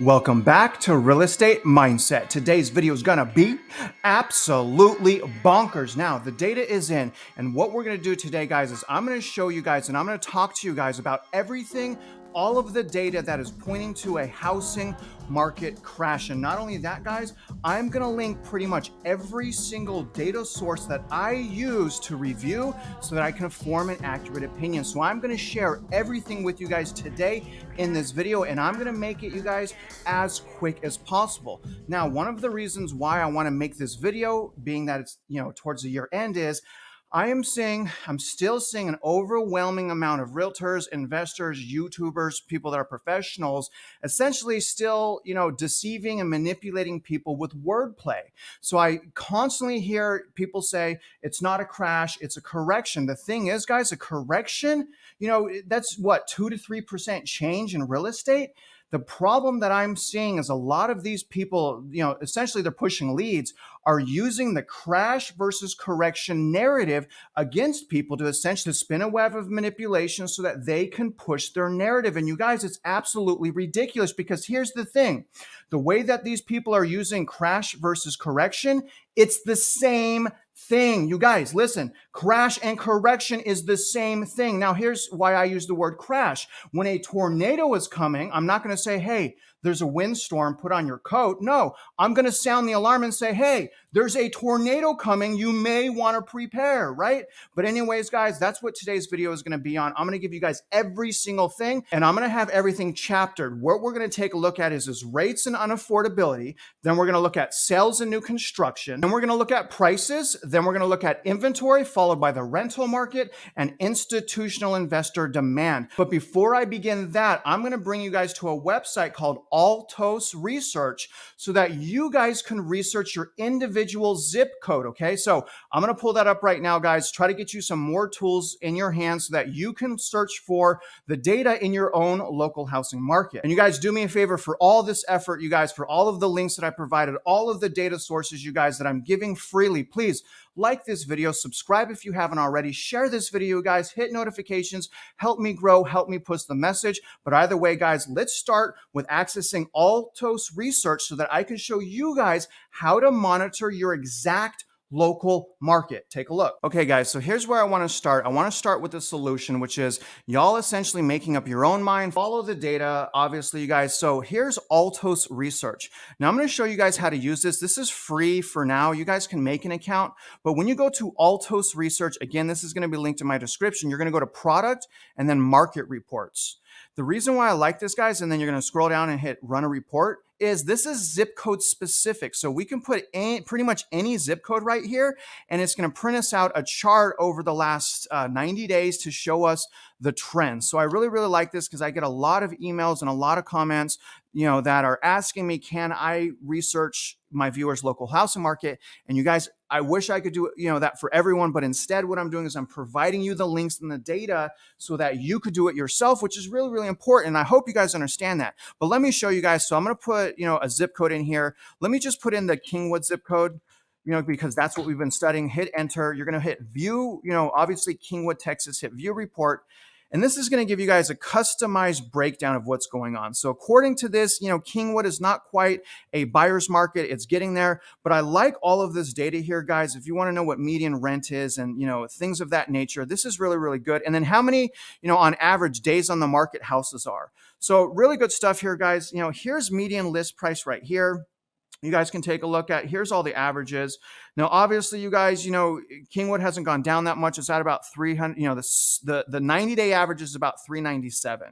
Welcome back to Real Estate Mindset. Today's video is gonna be absolutely bonkers. Now, the data is in, and what we're gonna do today, guys, is I'm gonna show you guys and I'm gonna talk to you guys about everything, all of the data that is pointing to a housing market crash. And not only that, guys, I'm gonna link pretty much every single data source that I use to review so that I can form an accurate opinion. So I'm gonna share everything with you guys today in this video, and I'm gonna make it, you guys, as quick as possible. Now, one of the reasons why I wanna make this video, being that it's, towards the year end, is I'm still seeing an overwhelming amount of realtors, investors, YouTubers, people that are professionals, essentially still, deceiving and manipulating people with wordplay. So I constantly hear people say it's not a crash, it's a correction. The thing is, guys, a correction, that's what, 2 to 3% change in real estate. The problem that I'm seeing is a lot of these people, essentially they're pushing leads, are using the crash versus correction narrative against people to essentially spin a web of manipulation so that they can push their narrative. And you guys, it's absolutely ridiculous, because here's the thing. The way that these people are using crash versus correction, it's the same thing. You guys, listen, crash and correction is the same thing. Now, here's why I use the word crash. When a tornado is coming, I'm not going to say, hey, there's a windstorm, put on your coat. No, I'm going to sound the alarm and say, hey, there's a tornado coming. You may want to prepare, right? But anyways, guys, that's what today's video is going to be on. I'm going to give you guys every single thing, and I'm going to have everything chaptered. What we're going to take a look at is rates and unaffordability. Then we're going to look at sales and new construction. Then we're going to look at prices. Then we're going to look at inventory, followed by the rental market and institutional investor demand. But before I begin that, I'm going to bring you guys to a website called Altos Research so that you guys can research your individual zip code, okay? So I'm going to pull that up right now, guys. Try to get you some more tools in your hands so that you can search for the data in your own local housing market. And you guys, do me a favor for all this effort, you guys, for all of the links that I provided, all of the data sources, you guys, that I'm giving freely. Please like this video, subscribe if you haven't already, share this video, guys, hit notifications, help me grow, help me push the message. But either way, guys, let's start with accessing Altos Research so that I can show you guys how to monitor your exact local market. Take a look. Okay, guys, so here's where I want to start. I want to start with the solution, which is y'all essentially making up your own mind, follow the data, obviously, you guys. So here's Altos Research. Now I'm going to show you guys how to use this. This is free for now. You guys can make an account, but when you go to Altos Research, again, this is going to be linked in my description. You're going to go to product and then market reports. The reason why I like this, guys, and then you're going to scroll down and hit run a report, is this is zip code specific. So we can put pretty much any zip code right here, and it's going to print us out a chart over the last 90 days to show us the trends. So I really, really like this because I get a lot of emails and a lot of comments, that are asking me, can I research my viewers' local housing market? And you guys, I wish I could do, that for everyone, but instead what I'm doing is I'm providing you the links and the data so that you could do it yourself, which is really, really important. And I hope you guys understand that. But let me show you guys. So I'm going to put, a zip code in here. Let me just put in the Kingwood zip code, because that's what we've been studying. Hit enter. You're going to hit view, obviously Kingwood, Texas, hit view report. And this is going to give you guys a customized breakdown of what's going on. So according to this, Kingwood is not quite a buyer's market. It's getting there. But I like all of this data here, guys. If you want to know what median rent is and, things of that nature, this is really, really good. And then how many, on average days on the market houses are. So really good stuff here, guys. Here's median list price right here. You guys can take a look at. Here's all the averages. Now, obviously, you guys, Kingwood hasn't gone down that much. It's at about 300. The 90-day average is about 397.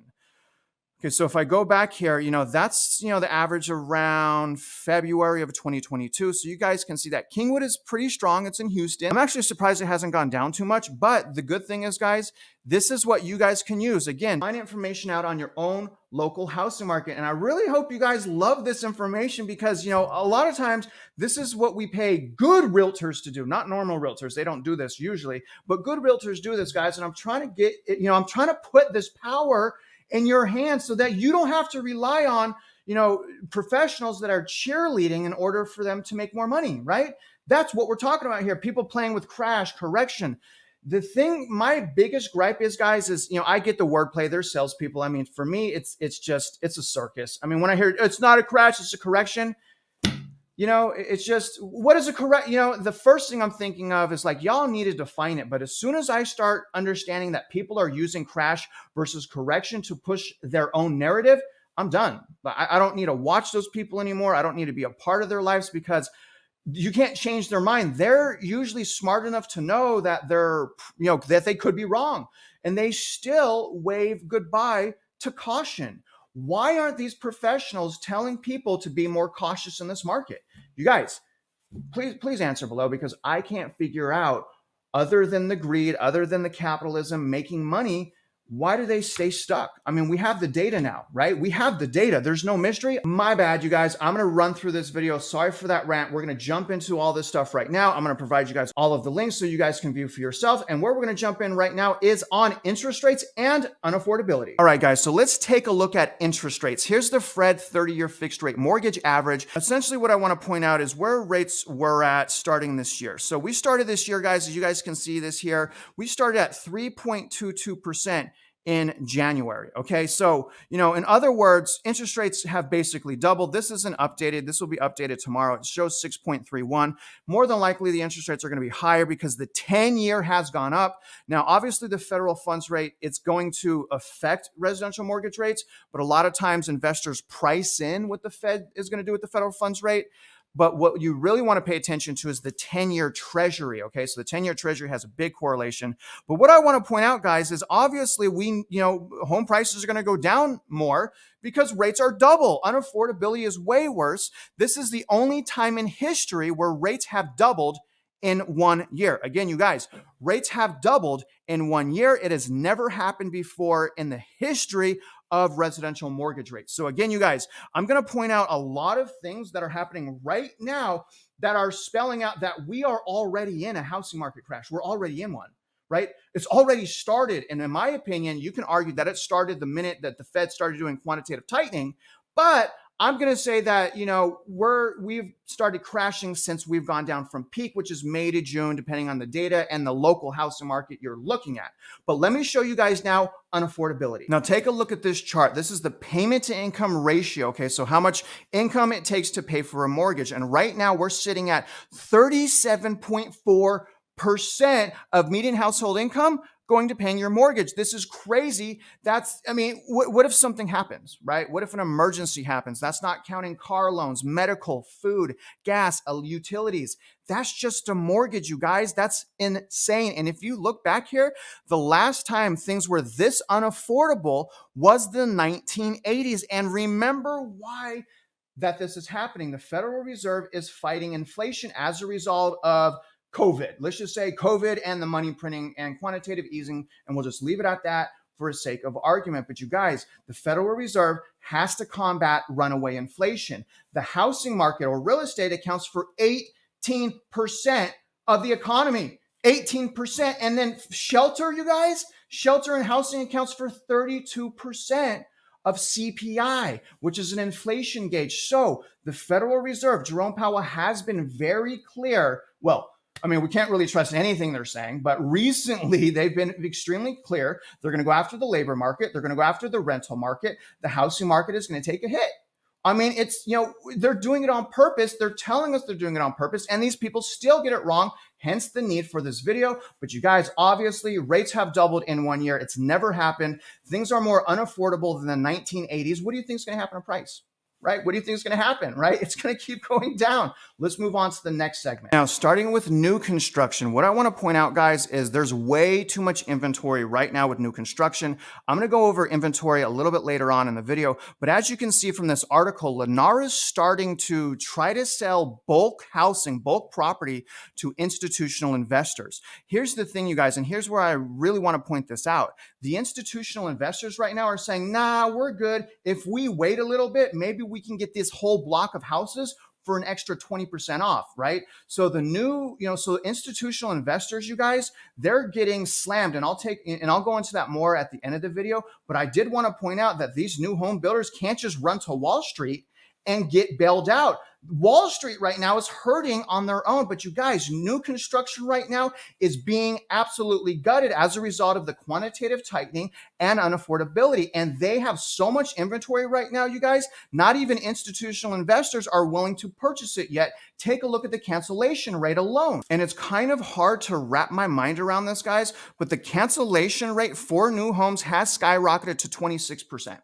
Okay, so if I go back here, that's, the average around February of 2022. So you guys can see that Kingwood is pretty strong. It's in Houston. I'm actually surprised it hasn't gone down too much. But the good thing is, guys, this is what you guys can use. Again, find information out on your own local housing market. And I really hope you guys love this information because, a lot of times this is what we pay good realtors to do, not normal realtors. They don't do this usually, but good realtors do this, guys. And I'm trying to get, I'm trying to put this power in your hands so that you don't have to rely on, professionals that are cheerleading in order for them to make more money, right? That's what we're talking about here. People playing with crash, correction. The thing, my biggest gripe is, guys, is, I get the wordplay. They're salespeople. I mean, for me, it's a circus. I mean, when I hear it's not a crash, it's a correction. It's just, what is a correct? The first thing I'm thinking of is like, y'all need to define it. But as soon as I start understanding that people are using crash versus correction to push their own narrative, I'm done. I don't need to watch those people anymore. I don't need to be a part of their lives, because you can't change their mind. They're usually smart enough to know that that they could be wrong, and they still wave goodbye to caution. Why aren't these professionals telling people to be more cautious in this market? You guys, please answer below, because I can't figure out, other than the greed, other than the capitalism making money, why do they stay stuck? I mean, we have the data now, right? We have the data. There's no mystery. My bad, you guys. I'm going to run through this video. Sorry for that rant. We're going to jump into all this stuff right now. I'm going to provide you guys all of the links so you guys can view for yourself. And where we're going to jump in right now is on interest rates and unaffordability. All right, guys. So let's take a look at interest rates. Here's the Fred 30-year fixed rate mortgage average. Essentially, what I want to point out is where rates were at starting this year. So we started this year, guys, as you guys can see this here, we started at 3.22% in January. Okay. So, in other words, interest rates have basically doubled. This isn't updated. This will be updated tomorrow. It shows 6.31. More than likely, the interest rates are going to be higher because the 10-year has gone up. Now, obviously, the federal funds rate, it's going to affect residential mortgage rates, but a lot of times investors price in what the Fed is going to do with the federal funds rate. But what you really want to pay attention to is the 10-year treasury. Okay. So the 10-year treasury has a big correlation. But what I want to point out, guys, is obviously home prices are going to go down more because rates are double. Unaffordability is way worse. This is the only time in history where rates have doubled in 1 year. Again, you guys, rates have doubled in 1 year. It has never happened before in the history of residential mortgage rates. So again, you guys, I'm going to point out a lot of things that are happening right now that are spelling out that we are already in a housing market crash. We're already in one, right? It's already started. And in my opinion, you can argue that it started the minute that the Fed started doing quantitative tightening, but I'm going to say that, we've started crashing since we've gone down from peak, which is May to June, depending on the data and the local housing market you're looking at. But let me show you guys now unaffordability. Now take a look at this chart. This is the payment to income ratio. Okay. So how much income it takes to pay for a mortgage. And right now we're sitting at 37.4% of median household income going to paying your mortgage. This is crazy. What if something happens, right? What if an emergency happens? That's not counting car loans, medical, food, gas, utilities. That's just a mortgage, you guys. That's insane. And if you look back here, the last time things were this unaffordable was the 1980s. And remember why that this is happening. The Federal Reserve is fighting inflation as a result of COVID. Let's just say COVID and the money printing and quantitative easing, and we'll just leave it at that for the sake of argument. But you guys, the Federal Reserve has to combat runaway inflation. The housing market or real estate accounts for 18% of the economy. 18%. And then shelter, you guys, shelter and housing accounts for 32% of CPI, which is an inflation gauge. So the Federal Reserve, Jerome Powell, has been very clear. Well, we can't really trust anything they're saying, but recently they've been extremely clear. They're going to go after the labor market. They're going to go after the rental market. The housing market is going to take a hit. They're doing it on purpose. They're telling us they're doing it on purpose, and these people still get it wrong, hence the need for this video. But you guys, obviously, rates have doubled in 1 year. It's never happened. Things are more unaffordable than the 1980s. What do you think is going to happen to price? Right? What do you think is going to happen? Right? It's going to keep going down. Let's move on to the next segment. Now, starting with new construction, what I want to point out, guys, is there's way too much inventory right now with new construction. I'm going to go over inventory a little bit later on in the video, but as you can see from this article, Lennar is starting to try to sell bulk housing, bulk property to institutional investors. Here's the thing, you guys, and here's where I really want to point this out. The institutional investors right now are saying, nah, we're good. If we wait a little bit, maybe we can get this whole block of houses for an extra 20% off, right? So the new, so institutional investors, you guys, they're getting slammed, and I'll go into that more at the end of the video. But I did want to point out that these new home builders can't just run to Wall Street and get bailed out. Wall Street right now is hurting on their own, but you guys, new construction right now is being absolutely gutted as a result of the quantitative tightening and unaffordability. And they have so much inventory right now, you guys, not even institutional investors are willing to purchase it yet. Take a look at the cancellation rate alone. And it's kind of hard to wrap my mind around this, guys, but the cancellation rate for new homes has skyrocketed to 26%.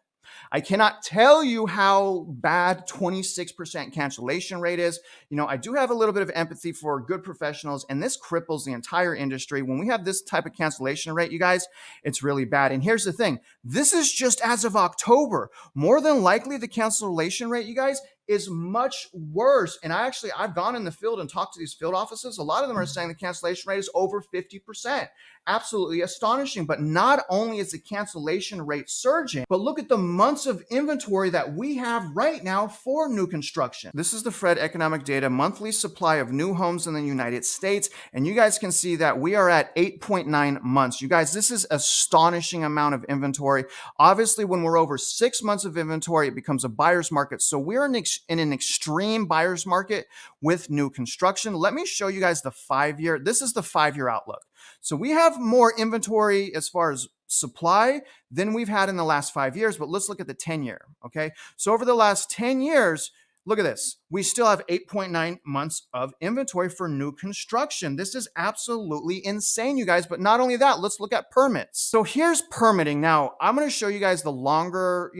I cannot tell you how bad 26% cancellation rate is. I do have a little bit of empathy for good professionals, and this cripples the entire industry. When we have this type of cancellation rate, you guys, it's really bad. And here's the thing. This is just as of October. More than likely, the cancellation rate, you guys, is much worse. And I've gone in the field and talked to these field offices. A lot of them are saying the cancellation rate is over 50%. Absolutely astonishing. But not only is the cancellation rate surging, but look at the months of inventory that we have right now for new construction. This is the Fred Economic Data monthly supply of new homes in the United States. And you guys can see that we are at 8.9 months. You guys, this is astonishing amount of inventory. Obviously, when we're over 6 months of inventory, it becomes a buyer's market. So we're in an extreme buyer's market with new construction. Let me show you guys the 5-year. This is the 5-year outlook. So we have more inventory as far as supply than we've had in the last 5 years, but let's look at the 10-year, okay? So over the last 10 years, look at this. We still have 8.9 months of inventory for new construction. This is absolutely insane, you guys. But not only that, let's look at permits. So here's permitting. Now, I'm going to show you guys the longer,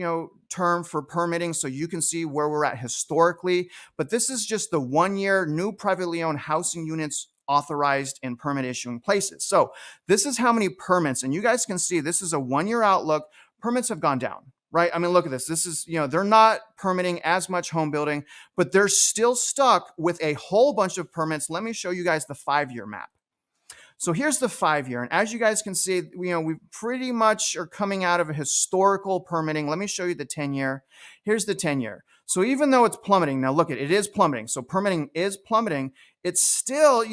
term for permitting so you can see where we're at historically. But this is just the 1-year new privately owned housing units authorized in permit issuing places. So this is how many permits, and you guys can see this is a 1-year outlook. Permits have gone down, right? I mean, look at this. This is, they're not permitting as much home building, but they're still stuck with a whole bunch of permits. Let me show you guys the 5-year map. So here's the 5-year. And as you guys can see, we pretty much are coming out of a historical permitting. Let me show you the 10-year. Here's the 10-year. So even though it's plummeting, now look, it is plummeting. So permitting is plummeting. It's still,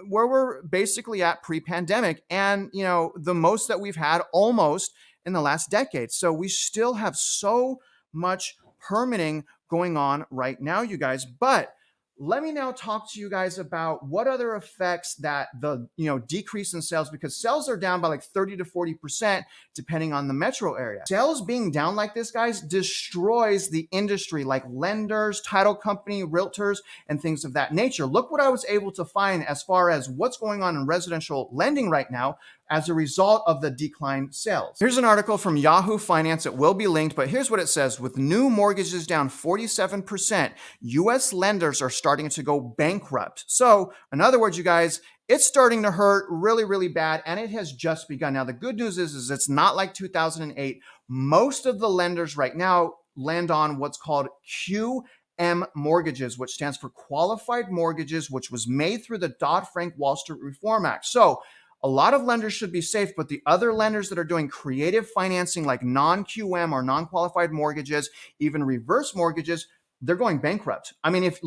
where we're basically at pre-pandemic and, the most that we've had almost in the last decade. So we still have so much permitting going on right now, you guys. But let me now talk to you guys about what other effects that the decrease in sales, because sales are down by like 30 to 40% depending on the metro area. Sales being down like this, guys, destroys the industry, like lenders, title company, realtors, and things of that nature. Look what I was able to find as far as what's going on in residential lending right now as a result of the declined sales. Here's an article from Yahoo Finance. It will be linked, but here's what it says. With new mortgages down 47%, U.S. lenders are starting to go bankrupt. So in other words, you guys, it's starting to hurt really, really bad, and it has just begun. Now, the good news is it's not like 2008. Most of the lenders right now lend on what's called QM mortgages, which stands for qualified mortgages, which was made through the Dodd-Frank Wall Street Reform Act. So a lot of lenders should be safe, but the other lenders that are doing creative financing like non-QM or non-qualified mortgages, even reverse mortgages, they're going bankrupt. I mean, if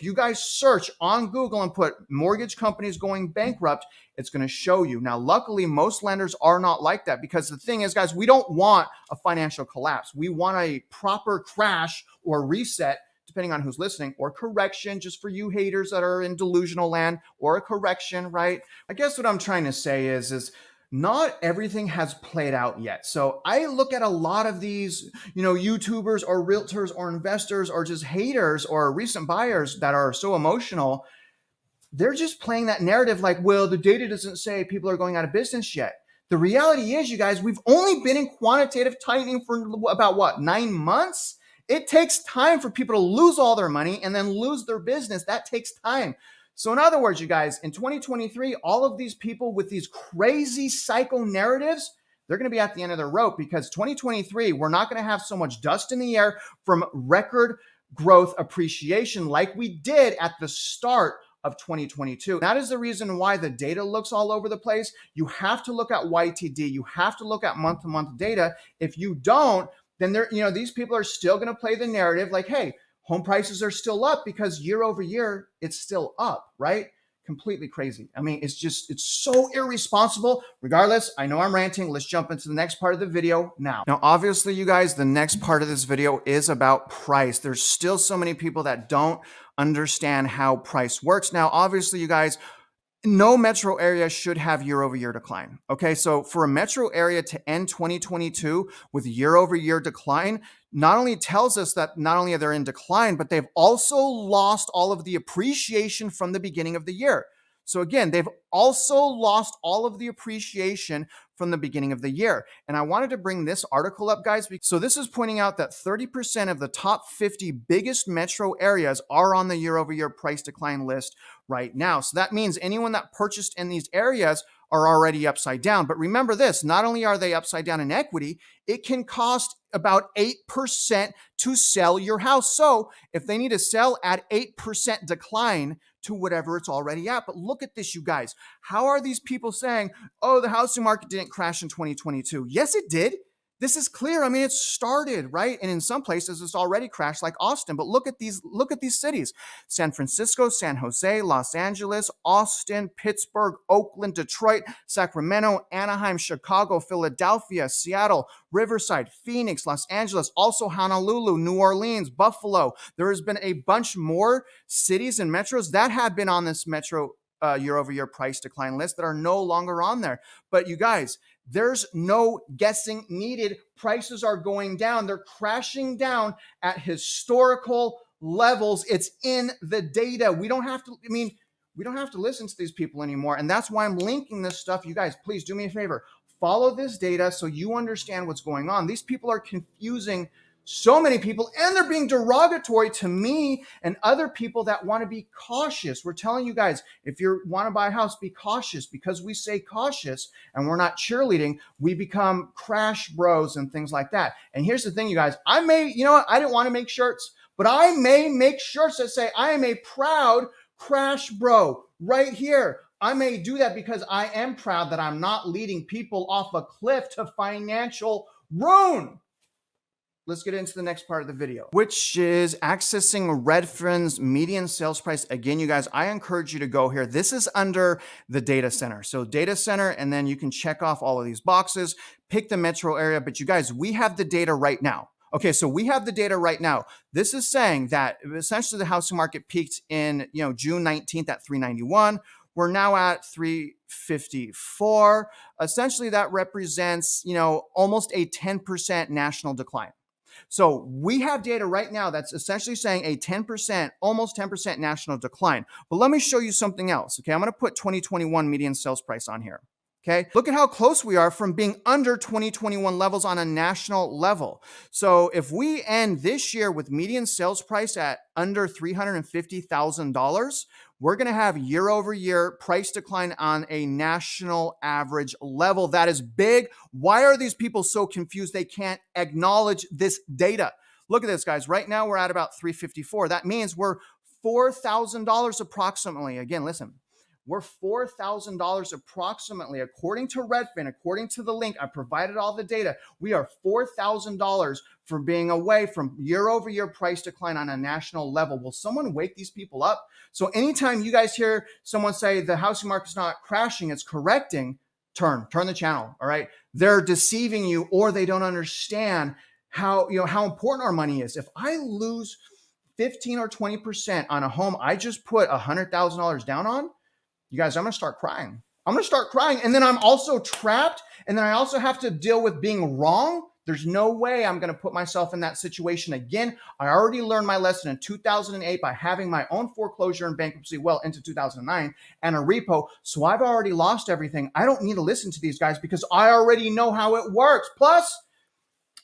you guys search on Google and put mortgage companies going bankrupt, it's going to show you. Now, luckily, most lenders are not like that, because the thing is, guys, we don't want a financial collapse. We want a proper crash or reset, depending on who's listening, or correction, just for you haters that are in delusional land, or a correction, right? I guess what I'm trying to say is not everything has played out yet. So I look at a lot of these, YouTubers or realtors or investors or just haters or recent buyers that are so emotional. They're just playing that narrative like, well, the data doesn't say people are going out of business yet. The reality is, you guys, we've only been in quantitative tightening for about 9 months? It takes time for people to lose all their money and then lose their business. That takes time. So in other words, you guys, in 2023, all of these people with these crazy psycho narratives, they're going to be at the end of their rope, because 2023, we're not going to have so much dust in the air from record growth appreciation like we did at the start of 2022. That is the reason why the data looks all over the place. You have to look at YTD. You have to look at month-to-month data. If you don't, then these people are still going to play the narrative like, hey, home prices are still up because year over year, it's still up, right? completely crazy. I mean, it's so irresponsible. Regardless, I know I'm ranting. Let's jump into the next part of the video now. Now, obviously, you guys, the next part of this video is about price. There's still so many people that don't understand how price works. Now, obviously, you guys, no metro area should have year-over-year decline. Okay, so for a metro area to end 2022 with year-over-year decline, not only tells us that not only are they in decline, but they've also lost all of the appreciation from the beginning of the year. So again, they've also lost all of the appreciation from the beginning of the year. And I wanted to bring this article up, guys. So this is pointing out that 30% of the top 50 biggest metro areas are on the year-over-year price decline list right now. So that means anyone that purchased in these areas are already upside down. But remember this, not only are they upside down in equity, it can cost about 8% to sell your house. So if they need to sell at 8% decline to whatever it's already at. But look at this, you guys. How are these people saying, oh, the housing market didn't crash in 2022? Yes, it did. This is clear. I mean, it started, right? And in some places it's already crashed, like Austin. But look at these cities: San Francisco, San Jose, Los Angeles, Austin, Pittsburgh, Oakland, Detroit, Sacramento, Anaheim, Chicago, Philadelphia, Seattle, Riverside, Phoenix, Los Angeles, also Honolulu, New Orleans, Buffalo. There has been a bunch more cities and metros that have been on this metro year-over-year price decline list that are no longer on there. But you guys, there's no guessing needed. Prices are going down. They're crashing down at historical levels. It's in the data. We don't have to listen to these people anymore. And that's why I'm linking this stuff. You guys, please do me a favor. Follow this data so you understand what's going on. These people are confusing so many people, and they're being derogatory to me and other people that want to be cautious. We're telling you guys, if you want to buy a house, be cautious. Because we say cautious and we're not cheerleading, we become crash bros and things like that. And here's the thing, you guys, I didn't want to make shirts, but I may make shirts that say, I am a proud crash bro right here. I may do that because I am proud that I'm not leading people off a cliff to financial ruin. Let's get into the next part of the video, which is accessing Redfin's median sales price. Again, you guys, I encourage you to go here. This is under the data center. So data center, and then you can check off all of these boxes, pick the metro area. But you guys, we have the data right now. Okay, so we have the data right now. This is saying that essentially the housing market peaked in June 19th at 391. We're now at 354. Essentially, that represents almost a 10% national decline. So we have data right now that's essentially saying a 10%, almost 10% national decline. But let me show you something else. Okay, I'm going to put 2021 median sales price on here. Okay, look at how close we are from being under 2021 levels on a national level. So if we end this year with median sales price at under $350,000, we're going to have year-over-year price decline on a national average level. That is big. Why are these people so confused? They can't acknowledge this data. Look at this, guys. Right now, we're at about 354. That means we're $4,000 approximately. Again, listen. We're $4,000 approximately, according to Redfin, according to the link. I provided all the data. We are $4,000 for being away from year-over-year price decline on a national level. Will someone wake these people up? So anytime you guys hear someone say the housing market's not crashing, it's correcting, turn the channel, all right? They're deceiving you, or they don't understand how important our money is. If I lose 15 or 20% on a home I just put $100,000 down on, you guys, I'm going to start crying. I'm going to start crying. And then I'm also trapped. And then I also have to deal with being wrong. There's no way I'm going to put myself in that situation again. I already learned my lesson in 2008 by having my own foreclosure and bankruptcy well into 2009 and a repo. So I've already lost everything. I don't need to listen to these guys because I already know how it works. Plus,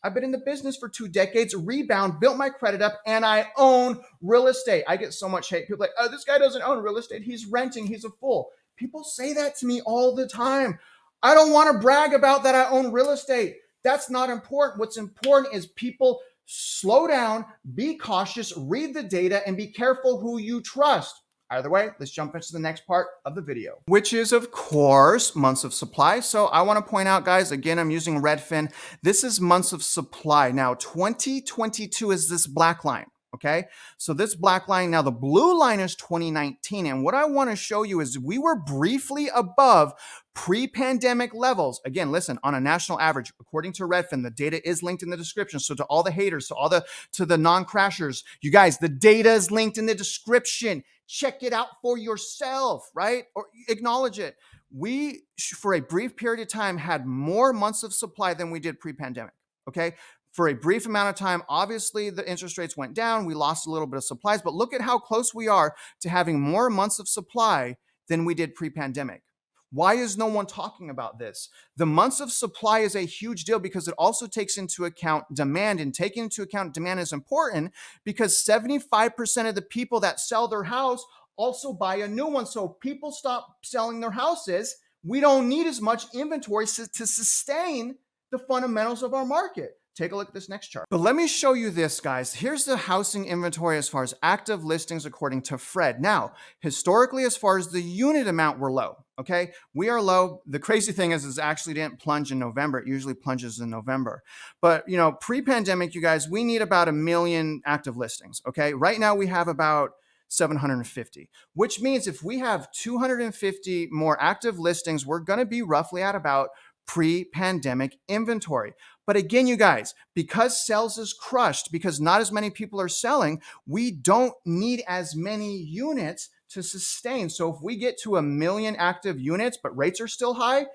I've been in the business for 2 decades, rebound, built my credit up, and I own real estate. I get so much hate. People are like, oh, this guy doesn't own real estate. He's renting. He's a fool. People say that to me all the time. I don't want to brag about that I own real estate. That's not important. What's important is people slow down, be cautious, read the data, and be careful who you trust. Either way, let's jump into the next part of the video, which is, of course, months of supply. So I want to point out, guys, again, I'm using Redfin. This is months of supply. Now, 2022 is this black line. Okay, so this black line, now the blue line is 2019. And what I want to show you is we were briefly above pre-pandemic levels. Again, listen, on a national average, according to Redfin, the data is linked in the description. So to all the haters, to the non-crashers, you guys, the data is linked in the description. Check it out for yourself, right? Or acknowledge it. We, for a brief period of time, had more months of supply than we did pre-pandemic. Okay, for a brief amount of time, obviously the interest rates went down. We lost a little bit of supplies, but look at how close we are to having more months of supply than we did pre-pandemic. Why is no one talking about this? The months of supply is a huge deal because it also takes into account demand, and taking into account demand is important because 75% of the people that sell their house also buy a new one. So if people stop selling their houses, we don't need as much inventory to sustain the fundamentals of our market. Take a look at this next chart. But let me show you this, guys. Here's the housing inventory as far as active listings according to Fred. Now, historically, as far as the unit amount, we're low. Okay, we are low. The crazy thing is actually didn't plunge in November. It usually plunges in November. But pre-pandemic, you guys, we need about 1 million active listings. Okay, right now we have about 750, which means if we have 250 more active listings, we're going to be roughly at about pre-pandemic inventory. But again, you guys, because sales is crushed, because not as many people are selling, we don't need as many units to sustain. So if we get to 1 million active units, but rates are still high,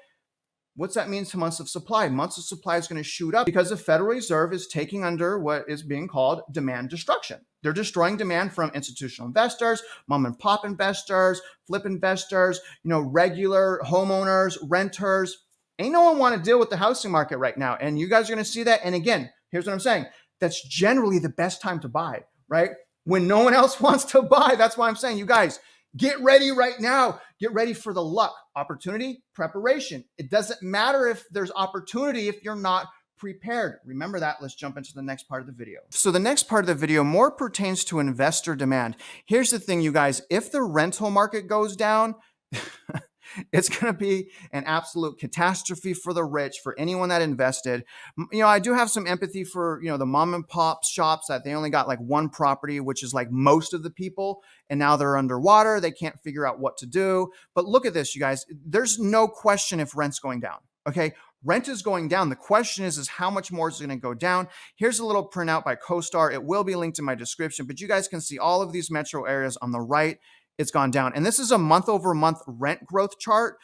what's that mean to months of supply? Months of supply is going to shoot up because the Federal Reserve is taking under what is being called demand destruction. They're destroying demand from institutional investors, mom and pop investors, flip investors, regular homeowners, renters. Ain't no one want to deal with the housing market right now. And you guys are going to see that. And again, here's what I'm saying. That's generally the best time to buy, right? When no one else wants to buy. That's why I'm saying, you guys, get ready right now. Get ready for the luck, opportunity, preparation. It doesn't matter if there's opportunity if you're not prepared. Remember that. Let's jump into the next part of the video. So the next part of the video more pertains to investor demand. Here's the thing, you guys. If the rental market goes down, it's going to be an absolute catastrophe for the rich, for anyone that invested. I do have some empathy for, the mom and pop shops that they only got like one property, which is like most of the people. And now they're underwater. They can't figure out what to do. But look at this, you guys. There's no question if rent's going down. Okay. Rent is going down. The question is how much more is it going to go down? Here's a little printout by CoStar. It will be linked in my description, but you guys can see all of these metro areas on the right. It's gone down. And this is a month over month rent growth chart.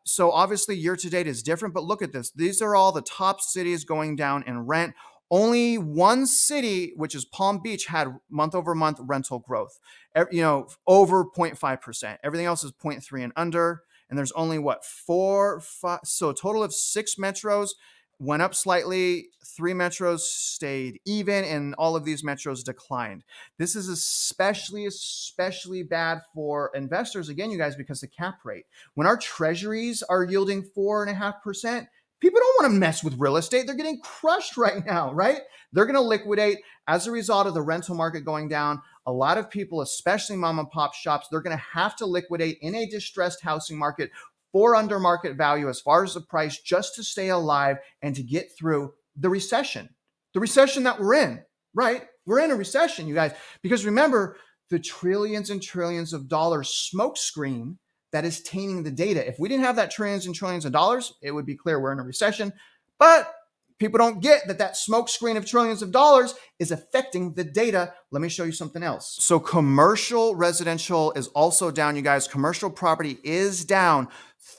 So obviously year to date is different, but look at this. These are all the top cities going down in rent. Only one city, which is Palm Beach, had month over month rental growth, over 0.5%. Everything else is 0.3 and under. And there's only 4, 5, so a total of 6 metros went up slightly, 3 metros stayed even, and all of these metros declined. This is especially bad for investors, again, you guys, because the cap rate. When our treasuries are yielding 4.5%, people don't want to mess with real estate. They're getting crushed right now, right? They're going to liquidate as a result of the rental market going down. A lot of people, especially mom and pop shops, they're going to have to liquidate in a distressed housing market for under market value as far as the price, just to stay alive and to get through the recession that we're in, right? We're in a recession, you guys, because remember the trillions and trillions of dollars smoke screen that is tainting the data. If we didn't have that trillions and trillions of dollars, it would be clear we're in a recession. But people don't get that smoke screen of trillions of dollars is affecting the data. Let me show you something else. So commercial residential is also down, you guys. Commercial property is down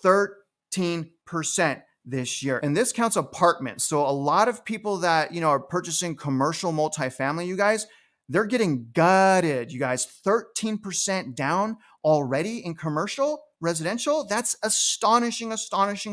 13% this year. And this counts apartments. So a lot of people that, are purchasing commercial multifamily, you guys, they're getting gutted, you guys. 13% down already in commercial residential. That's astonishing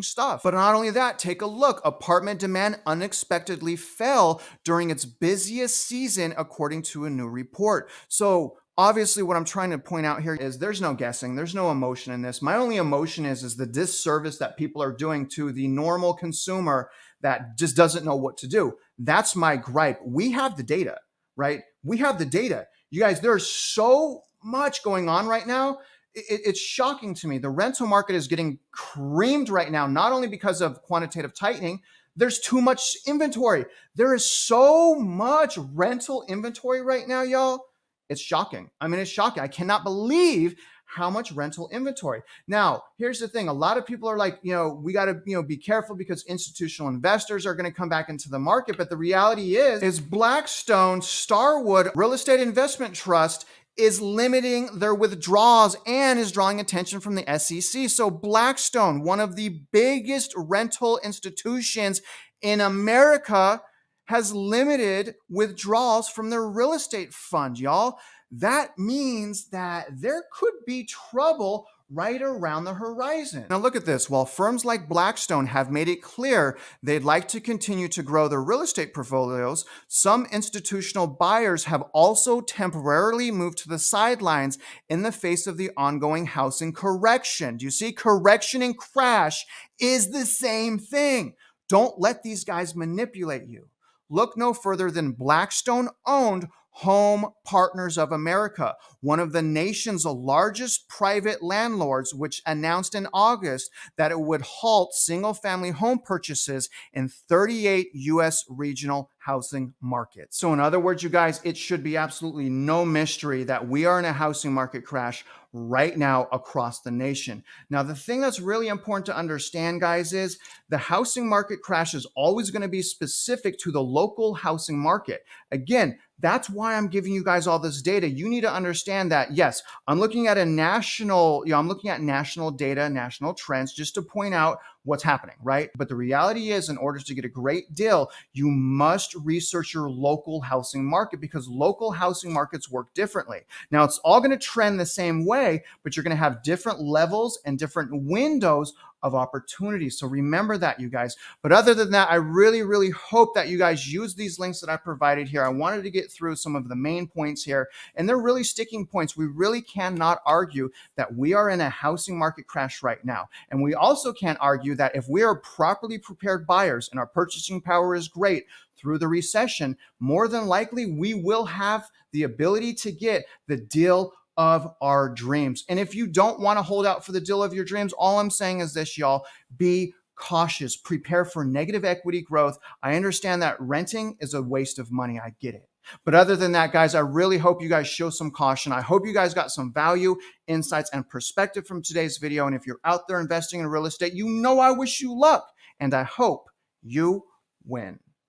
stuff. But not only that, take a look. Apartment demand unexpectedly fell during its busiest season, according to a new report. So obviously what I'm trying to point out here is there's no guessing. There's no emotion in this. My only emotion is the disservice that people are doing to the normal consumer that just doesn't know what to do. That's my gripe. We have the data, right? We have the data. You guys, there's so much going on right now. It's shocking to me. The rental market is getting creamed right now, not only because of quantitative tightening, There's too much inventory. There is so much rental inventory right now, y'all. It's shocking. I mean, it's shocking. I cannot believe how much rental inventory. Now, here's the thing. A lot of people are like, we got to, be careful because institutional investors are going to come back into the market. But the reality is Blackstone Starwood Real Estate Investment Trust is limiting their withdrawals and is drawing attention from the SEC. So Blackstone, one of the biggest rental institutions in America, has limited withdrawals from their real estate fund, y'all. That means that there could be trouble right around the horizon. Now look at this. While firms like Blackstone have made it clear they'd like to continue to grow their real estate portfolios, some institutional buyers have also temporarily moved to the sidelines in the face of the ongoing housing correction. Do you see? Correction and crash is the same thing. Don't let these guys manipulate you. Look no further than Blackstone-owned Home Partners of America, one of the nation's largest private landlords, which announced in August that it would halt single-family home purchases in 38 U.S. regional housing markets. So in other words, you guys, it should be absolutely no mystery that we are in a housing market crash right now across the nation. Now, the thing that's really important to understand, guys, is the housing market crash is always going to be specific to the local housing market. Again, that's why I'm giving you guys all this data. You need to understand that, yes, I'm looking at national data, national trends, just to point out what's happening, right? But the reality is, in order to get a great deal, you must research your local housing market because local housing markets work differently. Now, it's all going to trend the same way, but you're going to have different levels and different windows of opportunity. So remember that, you guys. But other than that, I really, really hope that you guys use these links that I provided here. I wanted to get through some of the main points here, and they're really sticking points. We really cannot argue that we are in a housing market crash right now. And we also can't argue that if we are properly prepared buyers and our purchasing power is great through the recession, more than likely we will have the ability to get the deal of our dreams. And if you don't want to hold out for the deal of your dreams, all I'm saying is this, y'all: be cautious, prepare for negative equity growth. I understand that renting is a waste of money. I get it. But other than that, guys, I really hope you guys show some caution. I hope you guys got some value, insights, and perspective from today's video. And if you're out there investing in real estate, I wish you luck and I hope you win.